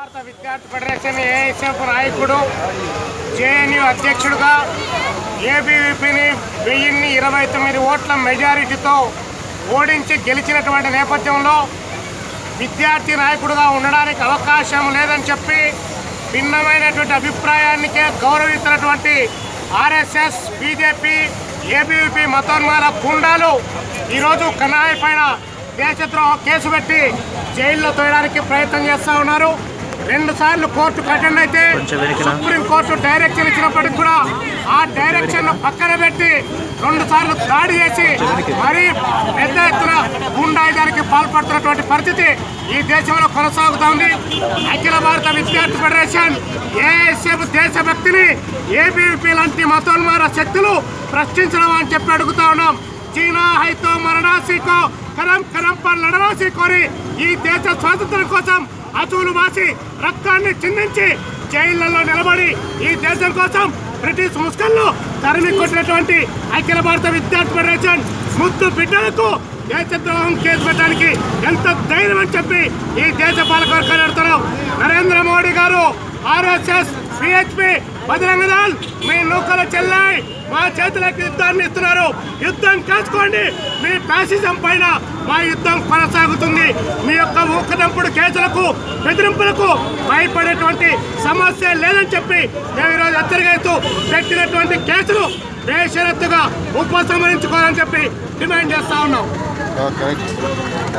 భారత విద్యార్థి federation AISF నాయకుడు, జేఎన్యూ అధ్యక్షుడుగా ఏబీవీపీని 1029 ఓట్ల మెజారిటీతో ఓడించి గెలిచినటువంటి నేపథ్యంలో విద్యార్థి నాయకుడుగా ఉండడానికి అవకాశం లేదని చెప్పి భిన్నమైనటువంటి అభిప్రాయానికే గౌరవిస్తున్నటువంటి ఆర్ఎస్ఎస్, బీజేపీ, ఏబీవీపీ మతోన్మాద గుండాలు ఈరోజు కనాయి పైన దేశద్రోహ కేసు పెట్టి జైల్లో తోయడానికి ప్రయత్నం చేస్తూ ఉన్నారు. 2 సార్లు కోర్టుకు అటెండ్ అయితే సుప్రీంకోర్టు డైరెక్షన్ ఇచ్చినప్పటికీ కూడా ఆ డైరెక్షన్ పక్కన పెట్టి 2 సార్లు దాడి చేసి మరీ పెద్ద ఎత్తున గుండాయిదానికి పాల్పడుతున్నటువంటి పరిస్థితి ఈ దేశంలో కొనసాగుతోంది. అఖిల భారత విద్యార్థి ఫెడరేషన్ ఏఐఎస్ఎఫ్ దేశభక్తిని ఏబీవీపీ లాంటి మతోన్మాద శక్తులు ప్రశ్నించడం అని చెప్పి అడుగుతా ఉన్నాం. చీనా హైతో మరణాసీకో కరం కరం పర్ లడవాసి కోరి ఈ దేశ స్వాతంత్ర్యం కోసం అసూలు వాసి రక్తాన్ని చిందించి జైళ్లలో నిలబడి ఈ దేశం కోసం బ్రిటిష్ ముస్కళ్ళు తరిమి కొట్టినటువంటి అఖిల భారత విద్యార్థి ఫెడరేషన్ ముద్దు బిడ్డలకు దేశద్రోహం కేసు పెట్టడానికి ఎంత ధైర్యం అని చెప్పి ఈ దేశ పాలకవర్గాన్ని అడుగుతున్నాం. నరేంద్ర మోడీ గారు, ఆర్ఎస్ఎస్, పిహెచ్పి, బజరంగ దళ్ మీ నూకల చెల్లాయి మా చేతులకు యుద్ధాన్ని ఇస్తున్నారు. యుద్ధం కాచుకోండి. మీ ఫ్యాసిజం పైన మా యుద్ధం కొనసాగుతుంది. మీ యొక్క ఊకదంపుడు కేసులకు, బెదిరింపులకు భయపడేటువంటి సమస్య లేదని చెప్పి మేము ఈరోజు హెచ్చరికైతూ పెట్టినటువంటి కేసులు బేషరతుగా ఉపసంహరించుకోవాలని చెప్పి డిమాండ్ చేస్తా ఉన్నాం.